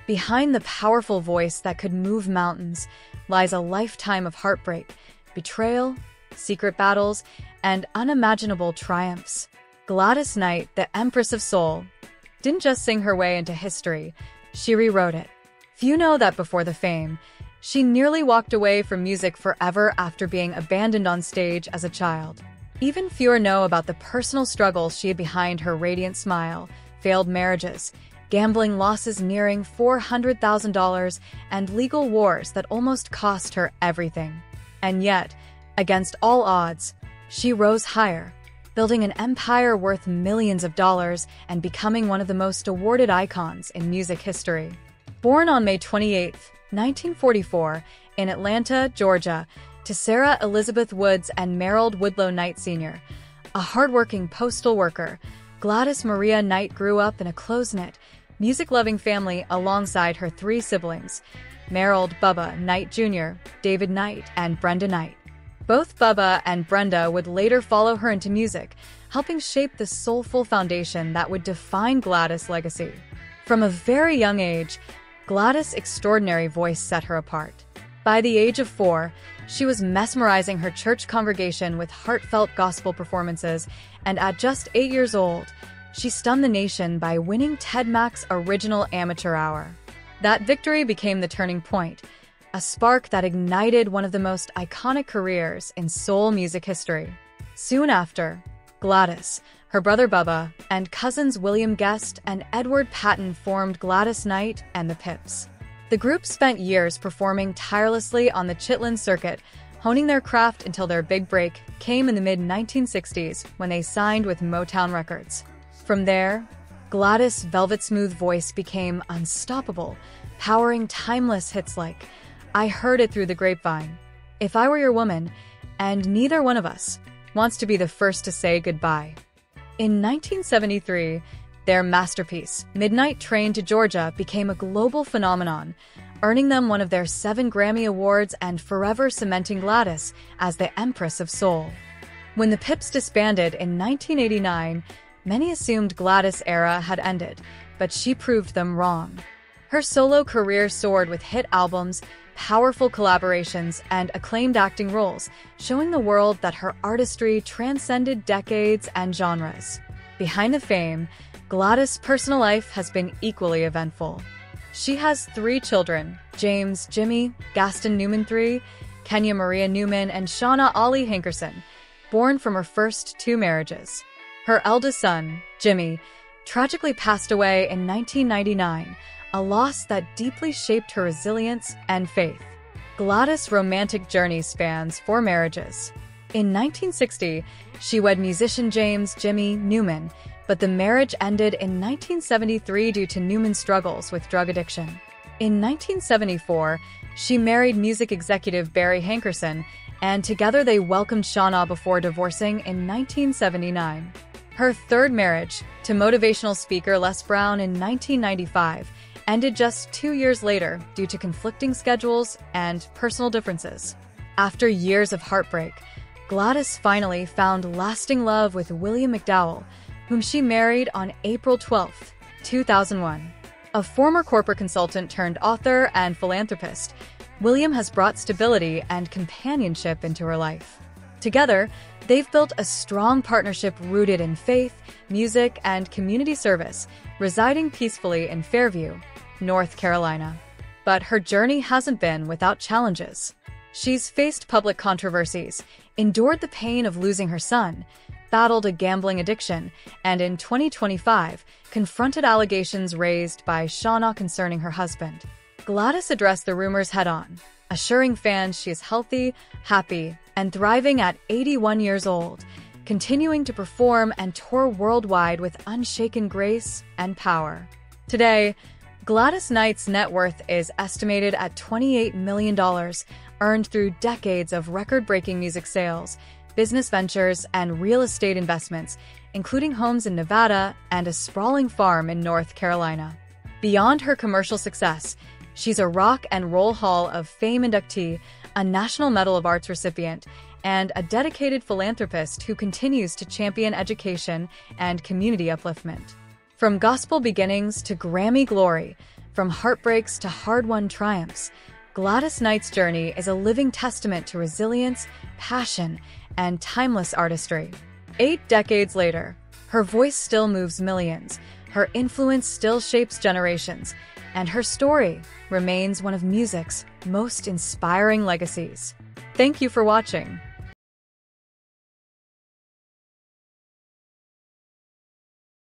Behind the powerful voice that could move mountains lies a lifetime of heartbreak, betrayal, secret battles, and unimaginable triumphs. Gladys Knight, the Empress of Soul, didn't just sing her way into history, she rewrote it. Few know that before the fame, she nearly walked away from music forever after being abandoned on stage as a child. Even fewer know about the personal struggles she had behind her radiant smile, failed marriages, gambling losses nearing $400,000, and legal wars that almost cost her everything. And yet, against all odds, she rose higher, building an empire worth millions of dollars and becoming one of the most awarded icons in music history. Born on May 28, 1944, in Atlanta, Georgia, to Sarah Elizabeth Woods and Merrill Woodlow Knight Sr., a hardworking postal worker, Gladys Maria Knight grew up in a close-knit, music-loving family alongside her three siblings, Merrill Bubba Knight Jr., David Knight, and Brenda Knight. Both Bubba and Brenda would later follow her into music, helping shape the soulful foundation that would define Gladys' legacy. From a very young age, Gladys' extraordinary voice set her apart. By the age of 4, she was mesmerizing her church congregation with heartfelt gospel performances, and at just 8 years old, she stunned the nation by winning Ted Mack's Original Amateur Hour. That victory became the turning point, a spark that ignited one of the most iconic careers in soul music history. Soon after, Gladys, her brother Bubba, and cousins William Guest and Edward Patton formed Gladys Knight and the Pips. The group spent years performing tirelessly on the Chitlin circuit, honing their craft until their big break came in the mid-1960s when they signed with Motown Records. From there, Gladys' velvet-smooth voice became unstoppable, powering timeless hits like I Heard It Through the Grapevine, If I Were Your Woman, and Neither One of Us Wants to Be the First to Say Goodbye. In 1973, their masterpiece, Midnight Train to Georgia, became a global phenomenon, earning them one of their 7 Grammy Awards and forever cementing Gladys as the Empress of Soul. When the Pips disbanded in 1989, many assumed Gladys' era had ended, but she proved them wrong. Her solo career soared with hit albums, powerful collaborations, and acclaimed acting roles, showing the world that her artistry transcended decades and genres. Behind the fame, Gladys' personal life has been equally eventful. She has 3 children, James Jimmy, Gaston Newman III, Kenya Maria Newman, and Shauna Ollie Hankerson, born from her first 2 marriages. Her eldest son, Jimmy, tragically passed away in 1999, a loss that deeply shaped her resilience and faith. Gladys' romantic journey spans 4 marriages. In 1960, she wed musician James Jimmy Newman, but the marriage ended in 1973 due to Newman's struggles with drug addiction. In 1974, she married music executive Barry Hankerson, and together they welcomed Shauna before divorcing in 1979. Her 3rd marriage, to motivational speaker Les Brown in 1995, ended just 2 years later due to conflicting schedules and personal differences. After years of heartbreak, Gladys finally found lasting love with William McDowell, whom she married on April 12, 2001. A former corporate consultant turned author and philanthropist, William has brought stability and companionship into her life. Together, they've built a strong partnership rooted in faith, music, and community service, residing peacefully in Fairview, North Carolina. But her journey hasn't been without challenges. She's faced public controversies, endured the pain of losing her son, battled a gambling addiction, and in 2025, confronted allegations raised by Shauna concerning her husband. Gladys addressed the rumors head-on, assuring fans she is healthy, happy, and thriving at 81 years old, continuing to perform and tour worldwide with unshaken grace and power. Today, Gladys Knight's net worth is estimated at $28 million, earned through decades of record-breaking music sales, business ventures, and real estate investments, including homes in Nevada and a sprawling farm in North Carolina. Beyond her commercial success, she's a Rock and Roll Hall of Fame inductee, a National Medal of Arts recipient, and a dedicated philanthropist who continues to champion education and community upliftment. From gospel beginnings to Grammy glory, From heartbreaks to hard-won triumphs, Gladys Knight's journey is a living testament to resilience, passion, and timeless artistry. 8 decades later, her voice still moves millions, her influence still shapes generations, and her story remains one of music's most inspiring legacies. Thank you for watching.